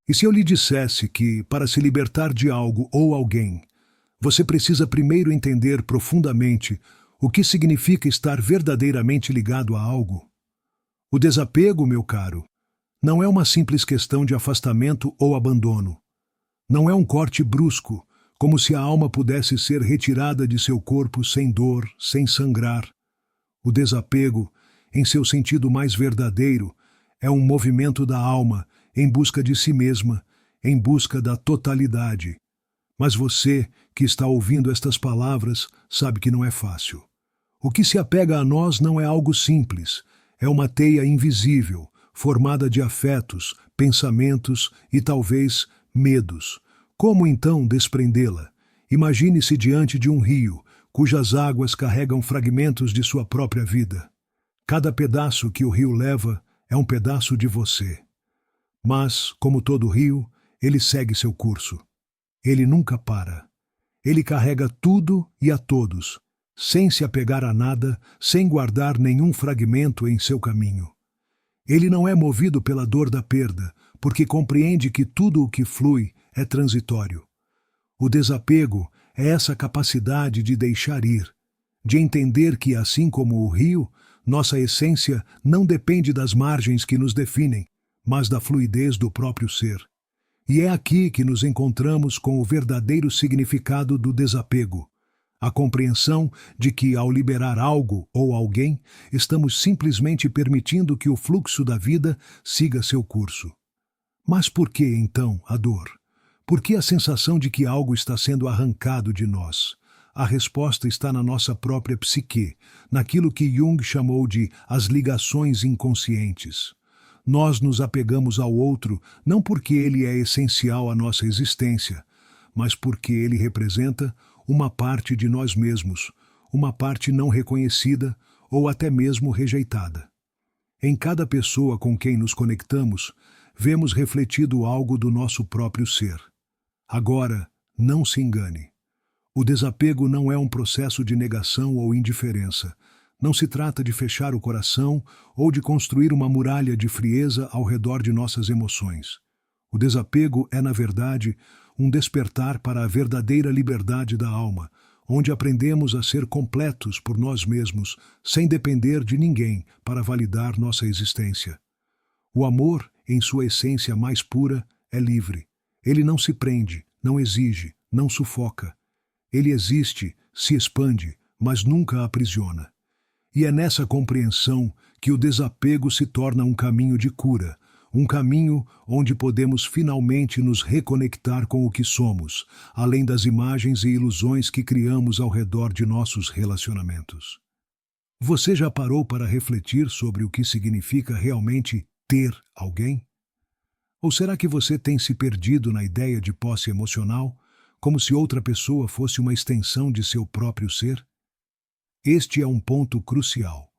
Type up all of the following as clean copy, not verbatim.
E se eu lhe dissesse que, para se libertar de algo ou alguém, você precisa primeiro entender profundamente o que significa estar verdadeiramente ligado a algo? O desapego, meu caro, não é uma simples questão de afastamento ou abandono. Não é um corte brusco, como se a alma pudesse ser retirada de seu corpo sem dor, sem sangrar. O desapego, em seu sentido mais verdadeiro, é um movimento da alma em busca de si mesma, em busca da totalidade. Mas você, que está ouvindo estas palavras, sabe que não é fácil. O que se apega a nós não é algo simples, é uma teia invisível, formada de afetos, pensamentos e talvez medos. Como então desprendê-la? Imagine-se diante de um rio, cujas águas carregam fragmentos de sua própria vida. Cada pedaço que o rio leva é um pedaço de você. Mas, como todo rio, ele segue seu curso. Ele nunca para. Ele carrega tudo e a todos, sem se apegar a nada, sem guardar nenhum fragmento em seu caminho. Ele não é movido pela dor da perda, porque compreende que tudo o que flui é transitório. O desapego é essa capacidade de deixar ir, de entender que, assim como o rio, nossa essência não depende das margens que nos definem, mas da fluidez do próprio ser. E é aqui que nos encontramos com o verdadeiro significado do desapego. A compreensão de que, ao liberar algo ou alguém, estamos simplesmente permitindo que o fluxo da vida siga seu curso. Mas por que, então, a dor? Por que a sensação de que algo está sendo arrancado de nós? A resposta está na nossa própria psique, naquilo que Jung chamou de as ligações inconscientes. Nós nos apegamos ao outro não porque ele é essencial à nossa existência, mas porque ele representa uma parte de nós mesmos, uma parte não reconhecida ou até mesmo rejeitada. Em cada pessoa com quem nos conectamos, vemos refletido algo do nosso próprio ser. Agora, não se engane. O desapego não é um processo de negação ou indiferença. Não se trata de fechar o coração ou de construir uma muralha de frieza ao redor de nossas emoções. O desapego é, na verdade, um despertar para a verdadeira liberdade da alma, onde aprendemos a ser completos por nós mesmos, sem depender de ninguém para validar nossa existência. O amor, em sua essência mais pura, é livre. Ele não se prende, não exige, não sufoca. Ele existe, se expande, mas nunca aprisiona. E é nessa compreensão que o desapego se torna um caminho de cura, um caminho onde podemos finalmente nos reconectar com o que somos, além das imagens e ilusões que criamos ao redor de nossos relacionamentos. Você já parou para refletir sobre o que significa realmente ter alguém? Ou será que você tem se perdido na ideia de posse emocional, como se outra pessoa fosse uma extensão de seu próprio ser? Este é um ponto crucial.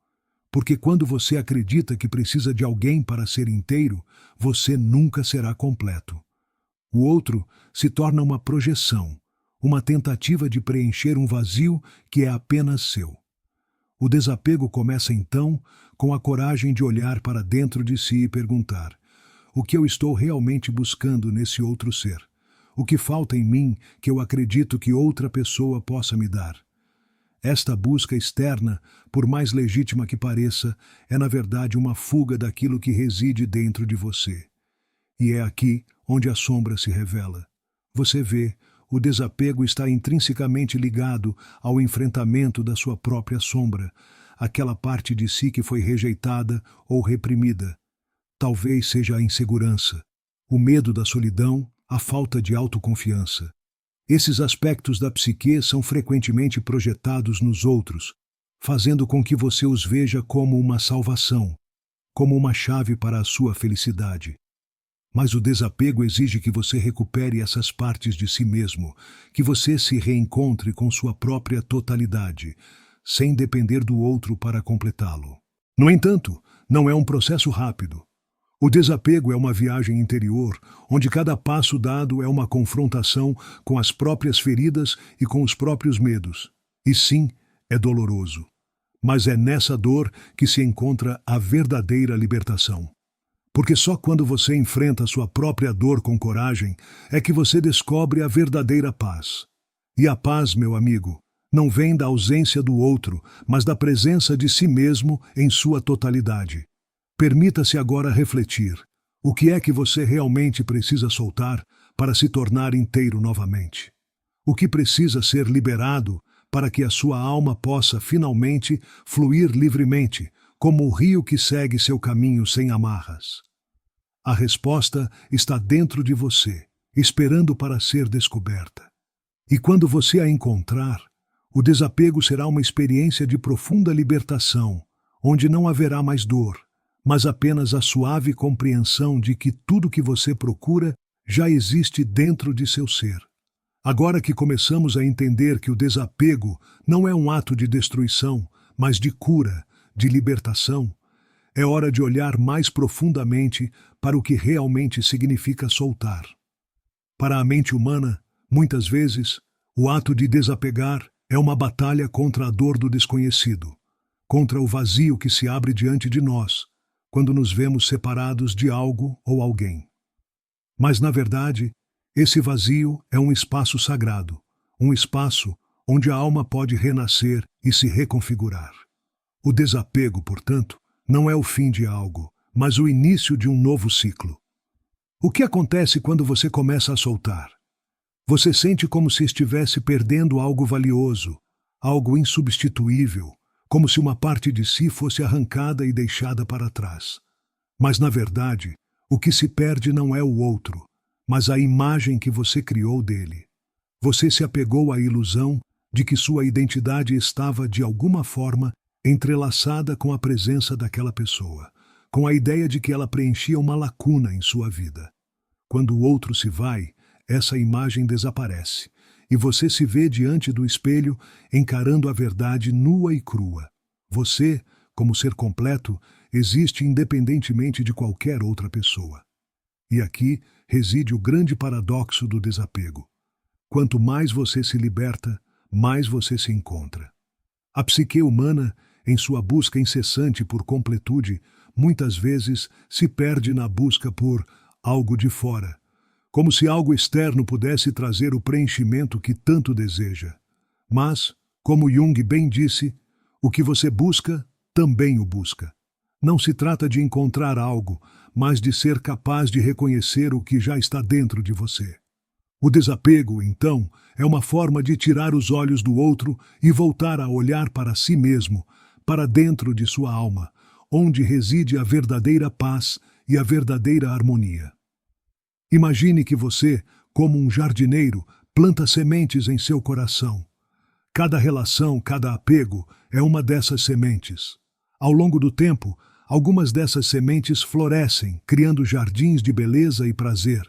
Porque quando você acredita que precisa de alguém para ser inteiro, você nunca será completo. O outro se torna uma projeção, uma tentativa de preencher um vazio que é apenas seu. O desapego começa então com a coragem de olhar para dentro de si e perguntar: o que eu estou realmente buscando nesse outro ser? O que falta em mim que eu acredito que outra pessoa possa me dar? Esta busca externa, por mais legítima que pareça, é na verdade uma fuga daquilo que reside dentro de você. E é aqui onde a sombra se revela. Você vê, o desapego está intrinsecamente ligado ao enfrentamento da sua própria sombra, aquela parte de si que foi rejeitada ou reprimida. Talvez seja a insegurança, o medo da solidão, a falta de autoconfiança. Esses aspectos da psique são frequentemente projetados nos outros, fazendo com que você os veja como uma salvação, como uma chave para a sua felicidade. Mas o desapego exige que você recupere essas partes de si mesmo, que você se reencontre com sua própria totalidade, sem depender do outro para completá-lo. No entanto, não é um processo rápido. O desapego é uma viagem interior, onde cada passo dado é uma confrontação com as próprias feridas e com os próprios medos. E sim, é doloroso. Mas é nessa dor que se encontra a verdadeira libertação. Porque só quando você enfrenta sua própria dor com coragem é que você descobre a verdadeira paz. E a paz, meu amigo, não vem da ausência do outro, mas da presença de si mesmo em sua totalidade. Permita-se agora refletir. O que é que você realmente precisa soltar para se tornar inteiro novamente? O que precisa ser liberado para que a sua alma possa finalmente fluir livremente, como o rio que segue seu caminho sem amarras? A resposta está dentro de você, esperando para ser descoberta. E quando você a encontrar, o desapego será uma experiência de profunda libertação, onde não haverá mais dor, mas apenas a suave compreensão de que tudo que você procura já existe dentro de seu ser. Agora que começamos a entender que o desapego não é um ato de destruição, mas de cura, de libertação, é hora de olhar mais profundamente para o que realmente significa soltar. Para a mente humana, muitas vezes, o ato de desapegar é uma batalha contra a dor do desconhecido, contra o vazio que se abre diante de nós, quando nos vemos separados de algo ou alguém. Mas, na verdade, esse vazio é um espaço sagrado, um espaço onde a alma pode renascer e se reconfigurar. O desapego, portanto, não é o fim de algo, mas o início de um novo ciclo. O que acontece quando você começa a soltar? Você sente como se estivesse perdendo algo valioso, algo insubstituível, como se uma parte de si fosse arrancada e deixada para trás. Mas, na verdade, o que se perde não é o outro, mas a imagem que você criou dele. Você se apegou à ilusão de que sua identidade estava, de alguma forma, entrelaçada com a presença daquela pessoa, com a ideia de que ela preenchia uma lacuna em sua vida. Quando o outro se vai, essa imagem desaparece, e você se vê diante do espelho encarando a verdade nua e crua. Você, como ser completo, existe independentemente de qualquer outra pessoa. E aqui reside o grande paradoxo do desapego. Quanto mais você se liberta, mais você se encontra. A psique humana, em sua busca incessante por completude, muitas vezes se perde na busca por algo de fora, como se algo externo pudesse trazer o preenchimento que tanto deseja. Mas, como Jung bem disse, o que você busca, também o busca. Não se trata de encontrar algo, mas de ser capaz de reconhecer o que já está dentro de você. O desapego, então, é uma forma de tirar os olhos do outro e voltar a olhar para si mesmo, para dentro de sua alma, onde reside a verdadeira paz e a verdadeira harmonia. Imagine que você, como um jardineiro, planta sementes em seu coração. Cada relação, cada apego é uma dessas sementes. Ao longo do tempo, algumas dessas sementes florescem, criando jardins de beleza e prazer.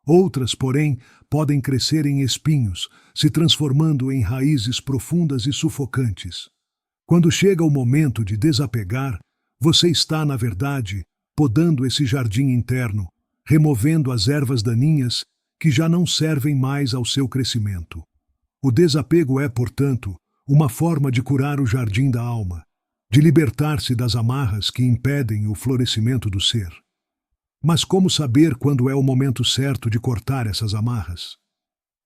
Outras, porém, podem crescer em espinhos, se transformando em raízes profundas e sufocantes. Quando chega o momento de desapegar, você está, na verdade, podando esse jardim interno, removendo as ervas daninhas que já não servem mais ao seu crescimento. O desapego é, portanto, uma forma de curar o jardim da alma, de libertar-se das amarras que impedem o florescimento do ser. Mas como saber quando é o momento certo de cortar essas amarras?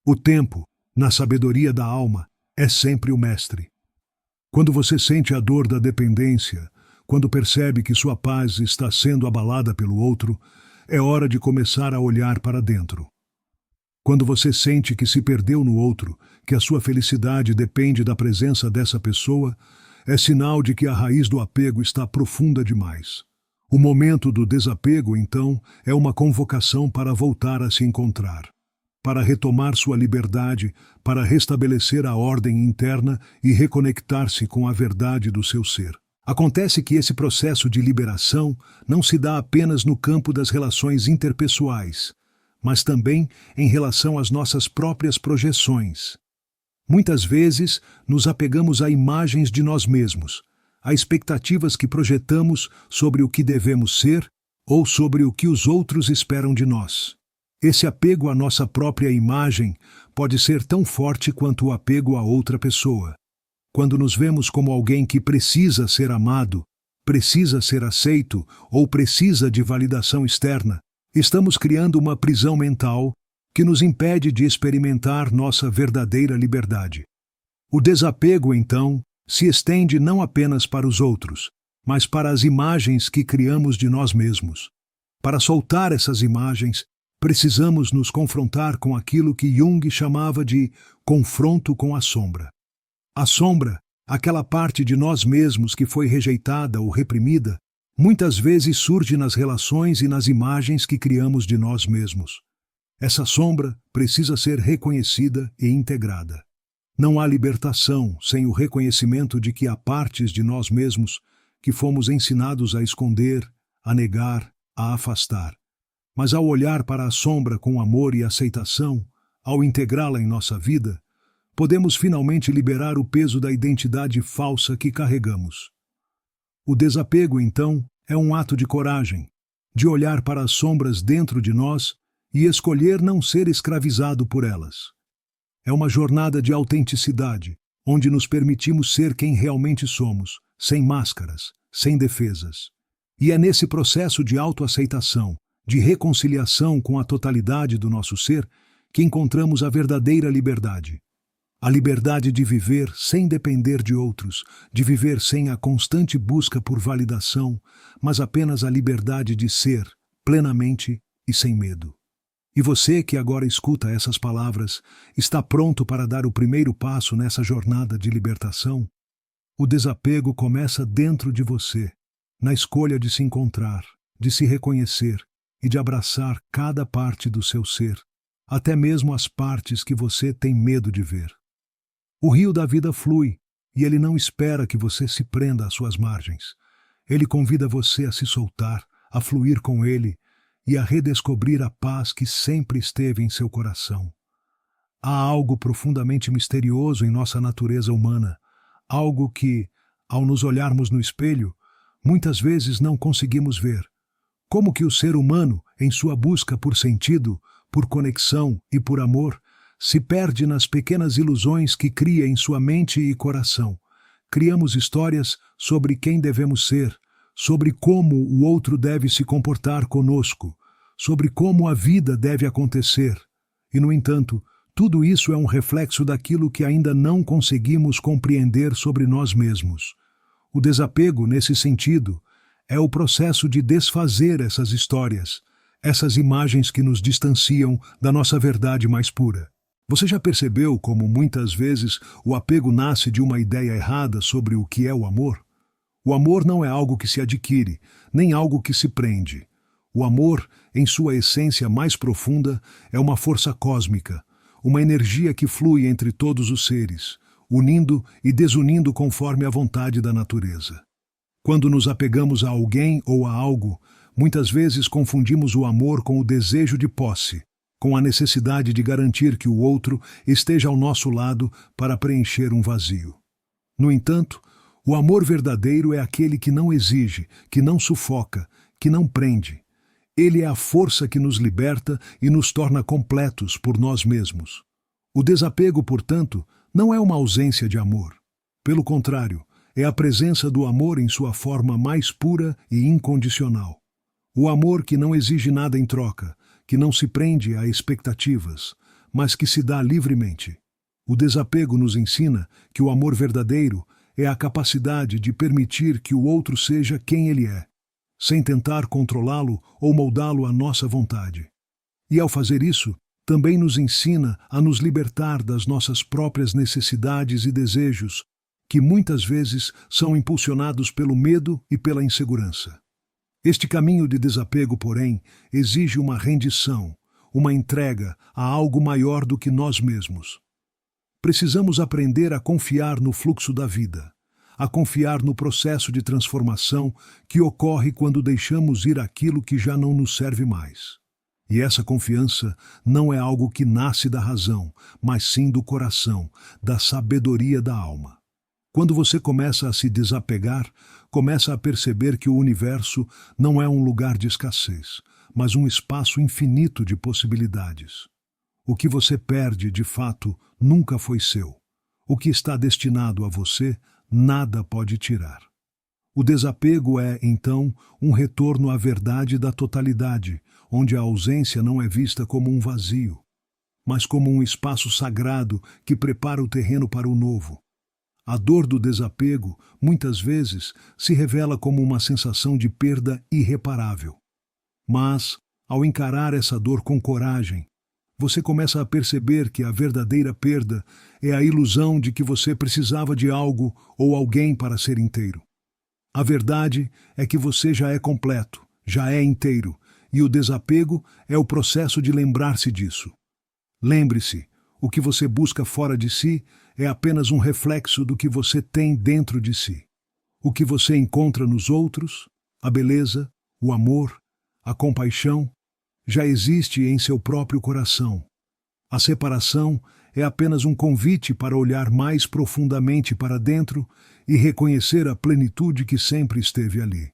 O tempo, na sabedoria da alma, é sempre o mestre. Quando você sente a dor da dependência, quando percebe que sua paz está sendo abalada pelo outro, é hora de começar a olhar para dentro. Quando você sente que se perdeu no outro, que a sua felicidade depende da presença dessa pessoa, é sinal de que a raiz do apego está profunda demais. O momento do desapego, então, é uma convocação para voltar a se encontrar, para retomar sua liberdade, para restabelecer a ordem interna e reconectar-se com a verdade do seu ser. Acontece que esse processo de liberação não se dá apenas no campo das relações interpessoais, mas também em relação às nossas próprias projeções. Muitas vezes nos apegamos a imagens de nós mesmos, a expectativas que projetamos sobre o que devemos ser ou sobre o que os outros esperam de nós. Esse apego à nossa própria imagem pode ser tão forte quanto o apego a outra pessoa. Quando nos vemos como alguém que precisa ser amado, precisa ser aceito ou precisa de validação externa, estamos criando uma prisão mental que nos impede de experimentar nossa verdadeira liberdade. O desapego, então, se estende não apenas para os outros, mas para as imagens que criamos de nós mesmos. Para soltar essas imagens, precisamos nos confrontar com aquilo que Jung chamava de confronto com a sombra. A sombra, aquela parte de nós mesmos que foi rejeitada ou reprimida, muitas vezes surge nas relações e nas imagens que criamos de nós mesmos. Essa sombra precisa ser reconhecida e integrada. Não há libertação sem o reconhecimento de que há partes de nós mesmos que fomos ensinados a esconder, a negar, a afastar. Mas ao olhar para a sombra com amor e aceitação, ao integrá-la em nossa vida, podemos finalmente liberar o peso da identidade falsa que carregamos. O desapego, então, é um ato de coragem, de olhar para as sombras dentro de nós e escolher não ser escravizado por elas. É uma jornada de autenticidade, onde nos permitimos ser quem realmente somos, sem máscaras, sem defesas. E é nesse processo de autoaceitação, de reconciliação com a totalidade do nosso ser, que encontramos a verdadeira liberdade. A liberdade de viver sem depender de outros, de viver sem a constante busca por validação, mas apenas a liberdade de ser, plenamente e sem medo. E você que agora escuta essas palavras, está pronto para dar o primeiro passo nessa jornada de libertação? O desapego começa dentro de você, na escolha de se encontrar, de se reconhecer e de abraçar cada parte do seu ser, até mesmo as partes que você tem medo de ver. O rio da vida flui, e ele não espera que você se prenda às suas margens. Ele convida você a se soltar, a fluir com ele e a redescobrir a paz que sempre esteve em seu coração. Há algo profundamente misterioso em nossa natureza humana, algo que, ao nos olharmos no espelho, muitas vezes não conseguimos ver. Como que o ser humano, em sua busca por sentido, por conexão e por amor, se perde nas pequenas ilusões que cria em sua mente e coração. Criamos histórias sobre quem devemos ser, sobre como o outro deve se comportar conosco, sobre como a vida deve acontecer. E, no entanto, tudo isso é um reflexo daquilo que ainda não conseguimos compreender sobre nós mesmos. O desapego, nesse sentido, é o processo de desfazer essas histórias, essas imagens que nos distanciam da nossa verdade mais pura. Você já percebeu como muitas vezes o apego nasce de uma ideia errada sobre o que é o amor? O amor não é algo que se adquire, nem algo que se prende. O amor, em sua essência mais profunda, é uma força cósmica, uma energia que flui entre todos os seres, unindo e desunindo conforme a vontade da natureza. Quando nos apegamos a alguém ou a algo, muitas vezes confundimos o amor com o desejo de posse, com a necessidade de garantir que o outro esteja ao nosso lado para preencher um vazio. No entanto, o amor verdadeiro é aquele que não exige, que não sufoca, que não prende. Ele é a força que nos liberta e nos torna completos por nós mesmos. O desapego, portanto, não é uma ausência de amor. Pelo contrário, é a presença do amor em sua forma mais pura e incondicional. O amor que não exige nada em troca, que não se prende a expectativas, mas que se dá livremente. O desapego nos ensina que o amor verdadeiro é a capacidade de permitir que o outro seja quem ele é, sem tentar controlá-lo ou moldá-lo à nossa vontade. E ao fazer isso, também nos ensina a nos libertar das nossas próprias necessidades e desejos, que muitas vezes são impulsionados pelo medo e pela insegurança. Este caminho de desapego, porém, exige uma rendição, uma entrega a algo maior do que nós mesmos. Precisamos aprender a confiar no fluxo da vida, a confiar no processo de transformação que ocorre quando deixamos ir aquilo que já não nos serve mais. E essa confiança não é algo que nasce da razão, mas sim do coração, da sabedoria da alma. Quando você começa a se desapegar, começa a perceber que o universo não é um lugar de escassez, mas um espaço infinito de possibilidades. O que você perde, de fato, nunca foi seu. O que está destinado a você, nada pode tirar. O desapego é, então, um retorno à verdade da totalidade, onde a ausência não é vista como um vazio, mas como um espaço sagrado que prepara o terreno para o novo. A dor do desapego, muitas vezes, se revela como uma sensação de perda irreparável. Mas, ao encarar essa dor com coragem, você começa a perceber que a verdadeira perda é a ilusão de que você precisava de algo ou alguém para ser inteiro. A verdade é que você já é completo, já é inteiro, e o desapego é o processo de lembrar-se disso. Lembre-se, o que você busca fora de si é apenas um reflexo do que você tem dentro de si. O que você encontra nos outros, a beleza, o amor, a compaixão, já existe em seu próprio coração. A separação é apenas um convite para olhar mais profundamente para dentro e reconhecer a plenitude que sempre esteve ali.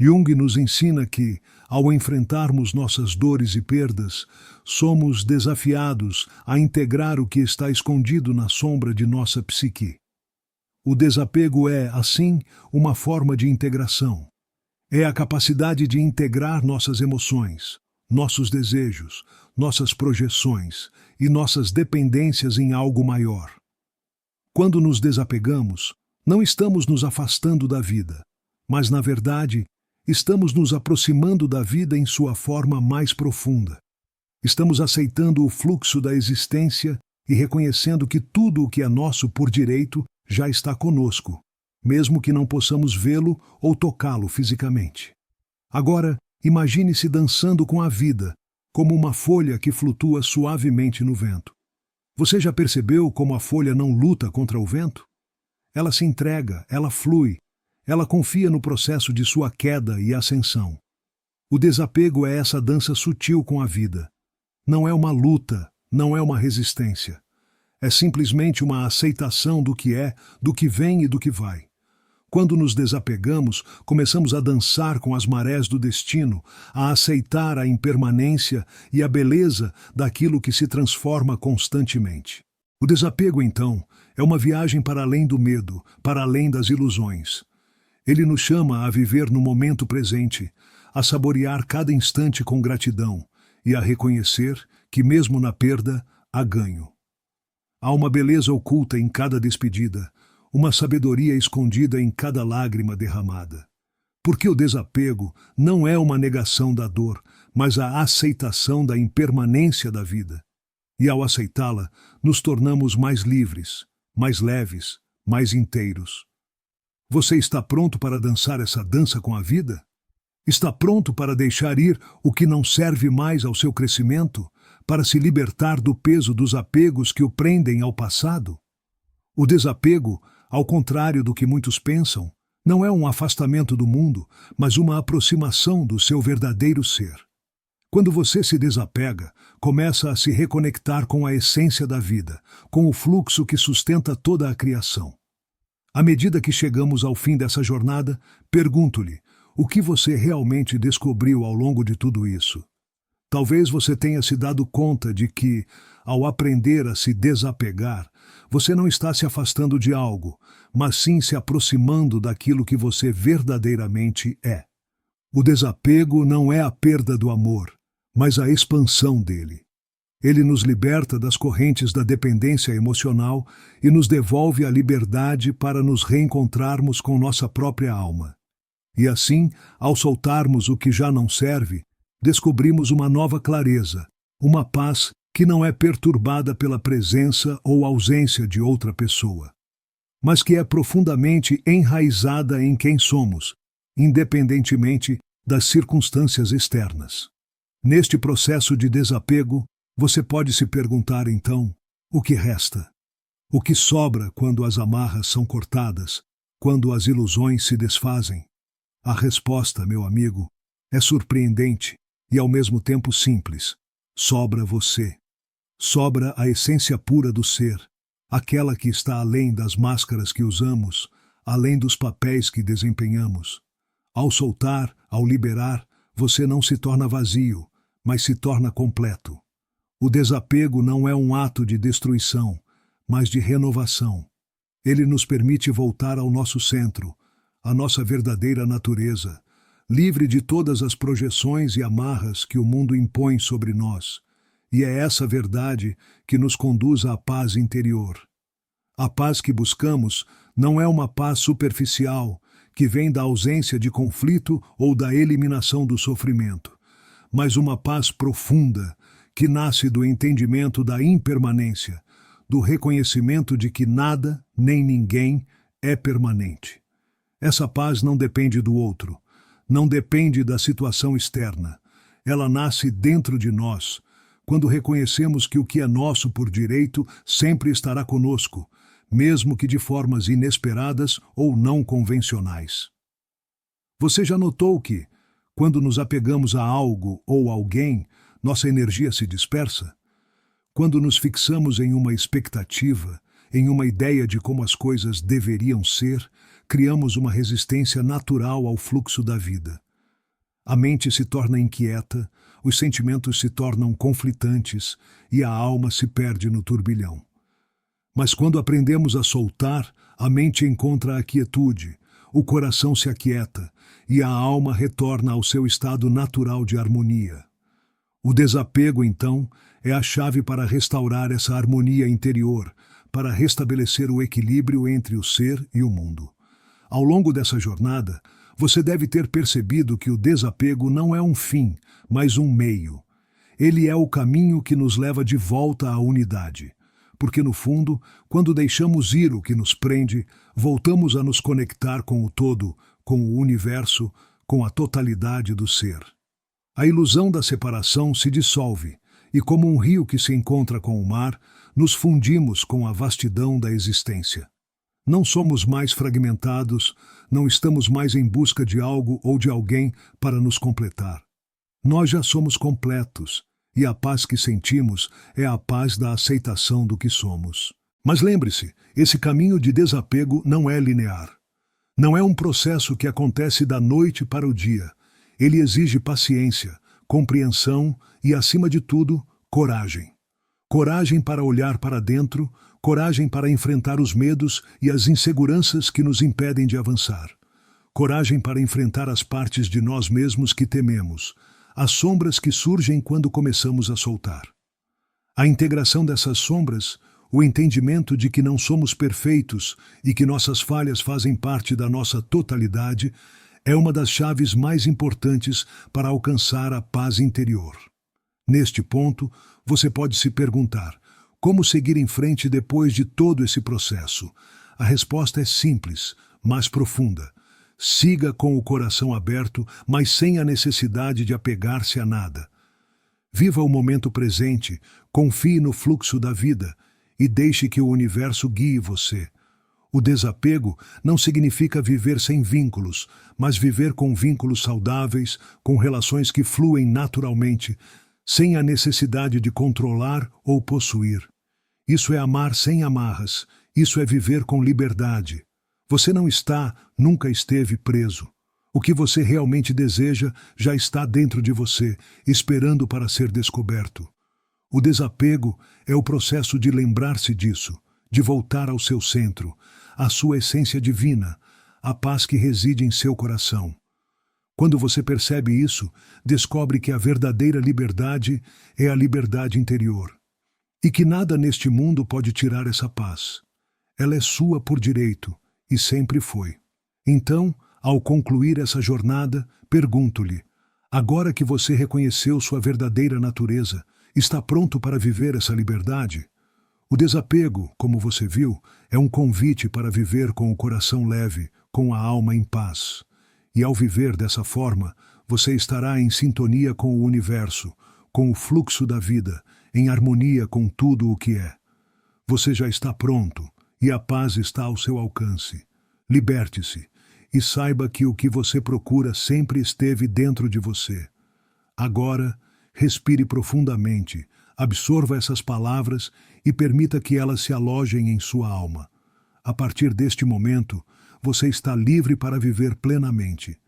Jung nos ensina que, ao enfrentarmos nossas dores e perdas, somos desafiados a integrar o que está escondido na sombra de nossa psique. O desapego é, assim, uma forma de integração. É a capacidade de integrar nossas emoções, nossos desejos, nossas projeções e nossas dependências em algo maior. Quando nos desapegamos, não estamos nos afastando da vida, mas, na verdade, estamos nos aproximando da vida em sua forma mais profunda. Estamos aceitando o fluxo da existência e reconhecendo que tudo o que é nosso por direito já está conosco, mesmo que não possamos vê-lo ou tocá-lo fisicamente. Agora, imagine-se dançando com a vida, como uma folha que flutua suavemente no vento. Você já percebeu como a folha não luta contra o vento? Ela se entrega, ela flui, ela confia no processo de sua queda e ascensão. O desapego é essa dança sutil com a vida. Não é uma luta, não é uma resistência. É simplesmente uma aceitação do que é, do que vem e do que vai. Quando nos desapegamos, começamos a dançar com as marés do destino, a aceitar a impermanência e a beleza daquilo que se transforma constantemente. O desapego, então, é uma viagem para além do medo, para além das ilusões. Ele nos chama a viver no momento presente, a saborear cada instante com gratidão e a reconhecer que, mesmo na perda, há ganho. Há uma beleza oculta em cada despedida, uma sabedoria escondida em cada lágrima derramada. Porque o desapego não é uma negação da dor, mas a aceitação da impermanência da vida. E ao aceitá-la, nos tornamos mais livres, mais leves, mais inteiros. Você está pronto para dançar essa dança com a vida? Está pronto para deixar ir o que não serve mais ao seu crescimento, para se libertar do peso dos apegos que o prendem ao passado? O desapego, ao contrário do que muitos pensam, não é um afastamento do mundo, mas uma aproximação do seu verdadeiro ser. Quando você se desapega, começa a se reconectar com a essência da vida, com o fluxo que sustenta toda a criação. À medida que chegamos ao fim dessa jornada, pergunto-lhe, o que você realmente descobriu ao longo de tudo isso? Talvez você tenha se dado conta de que, ao aprender a se desapegar, você não está se afastando de algo, mas sim se aproximando daquilo que você verdadeiramente é. O desapego não é a perda do amor, mas a expansão dele. Ele nos liberta das correntes da dependência emocional e nos devolve a liberdade para nos reencontrarmos com nossa própria alma. E assim, ao soltarmos o que já não serve, descobrimos uma nova clareza, uma paz que não é perturbada pela presença ou ausência de outra pessoa, mas que é profundamente enraizada em quem somos, independentemente das circunstâncias externas. Neste processo de desapego, você pode se perguntar então, o que resta? O que sobra quando as amarras são cortadas, quando as ilusões se desfazem? A resposta, meu amigo, é surpreendente e ao mesmo tempo simples. Sobra você. Sobra a essência pura do ser, aquela que está além das máscaras que usamos, além dos papéis que desempenhamos. Ao soltar, ao liberar, você não se torna vazio, mas se torna completo. O desapego não é um ato de destruição, mas de renovação. Ele nos permite voltar ao nosso centro, a nossa verdadeira natureza, livre de todas as projeções e amarras que o mundo impõe sobre nós. E é essa verdade que nos conduz à paz interior. A paz que buscamos não é uma paz superficial, que vem da ausência de conflito ou da eliminação do sofrimento, mas uma paz profunda, que nasce do entendimento da impermanência, do reconhecimento de que nada, nem ninguém, é permanente. Essa paz não depende do outro, não depende da situação externa. Ela nasce dentro de nós, quando reconhecemos que o que é nosso por direito sempre estará conosco, mesmo que de formas inesperadas ou não convencionais. Você já notou que, quando nos apegamos a algo ou alguém, nossa energia se dispersa? Quando nos fixamos em uma expectativa, em uma ideia de como as coisas deveriam ser, criamos uma resistência natural ao fluxo da vida. A mente se torna inquieta, os sentimentos se tornam conflitantes e a alma se perde no turbilhão. Mas quando aprendemos a soltar, a mente encontra a quietude, o coração se aquieta e a alma retorna ao seu estado natural de harmonia. O desapego, então, é a chave para restaurar essa harmonia interior, para restabelecer o equilíbrio entre o ser e o mundo. Ao longo dessa jornada, você deve ter percebido que o desapego não é um fim, mas um meio. Ele é o caminho que nos leva de volta à unidade. Porque, no fundo, quando deixamos ir o que nos prende, voltamos a nos conectar com o todo, com o universo, com a totalidade do ser. A ilusão da separação se dissolve, e como um rio que se encontra com o mar, nos fundimos com a vastidão da existência. Não somos mais fragmentados, não estamos mais em busca de algo ou de alguém para nos completar. Nós já somos completos, e a paz que sentimos é a paz da aceitação do que somos. Mas lembre-se, esse caminho de desapego não é linear. Não é um processo que acontece da noite para o dia. Ele exige paciência, compreensão e, acima de tudo, coragem. Coragem para olhar para dentro, coragem para enfrentar os medos e as inseguranças que nos impedem de avançar. Coragem para enfrentar as partes de nós mesmos que tememos, as sombras que surgem quando começamos a soltar. A integração dessas sombras, o entendimento de que não somos perfeitos e que nossas falhas fazem parte da nossa totalidade, é uma das chaves mais importantes para alcançar a paz interior. Neste ponto, você pode se perguntar: como seguir em frente depois de todo esse processo? A resposta é simples, mas profunda. Siga com o coração aberto, mas sem a necessidade de apegar-se a nada. Viva o momento presente, confie no fluxo da vida e deixe que o universo guie você. O desapego não significa viver sem vínculos, mas viver com vínculos saudáveis, com relações que fluem naturalmente, sem a necessidade de controlar ou possuir. Isso é amar sem amarras, isso é viver com liberdade. Você não está, nunca esteve preso. O que você realmente deseja já está dentro de você, esperando para ser descoberto. O desapego é o processo de lembrar-se disso, de voltar ao seu centro, à sua essência divina, a paz que reside em seu coração. Quando você percebe isso, descobre que a verdadeira liberdade é a liberdade interior. E que nada neste mundo pode tirar essa paz. Ela é sua por direito, e sempre foi. Então, ao concluir essa jornada, pergunto-lhe: agora que você reconheceu sua verdadeira natureza, está pronto para viver essa liberdade? O desapego, como você viu, é um convite para viver com o coração leve, com a alma em paz. E ao viver dessa forma, você estará em sintonia com o universo, com o fluxo da vida, em harmonia com tudo o que é. Você já está pronto, e a paz está ao seu alcance. Liberte-se e saiba que o que você procura sempre esteve dentro de você. Agora, respire profundamente, absorva essas palavras e permita que elas se alojem em sua alma. A partir deste momento, você está livre para viver plenamente.